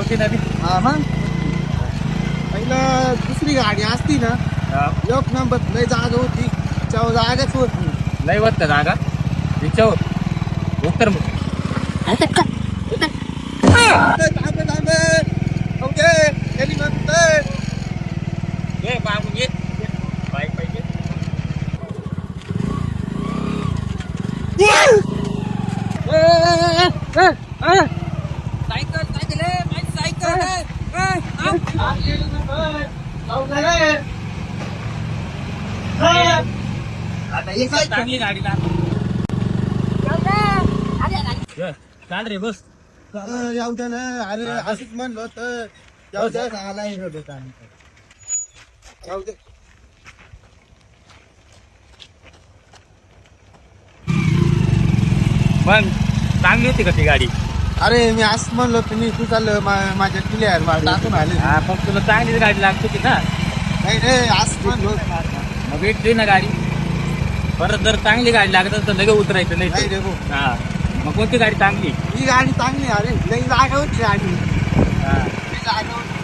होती ना ती. हा मग पहिलं दुसरी गाडी असती ना एक नंबर लय जागा होती चव जागाच होत नाही. लय वाटतं जागा तिच्यावर उत्तर मग थांबे थांबे ओके गेली म्हणतोय ये बाबू ये बाईक पाहिजे सायकल सायकल आहे माझी सायकल आता एक चांगली गाडी चाल रे बस जाऊ दे ना अरे असंच म्हणलं होतं जाऊ दे आलाय जाऊ दे पण चांगली होती का ती गाडी अरे मी असं म्हणलो तुम्ही तू चाललं माझ्या क्लिअर टाकून आले हा पण तुला चांगलीच गाडी लागत होती ना नाही रे असं म्हणलो मग भेटली ना गाडी परत जर चांगली गाडी लागत तर लगेच उतरायचं नाही नाही रे भाऊ हा मग कोणती गाडी चांगली ही गाडी चांगली अरे लई जागा होती गाडी हा लई जागा होती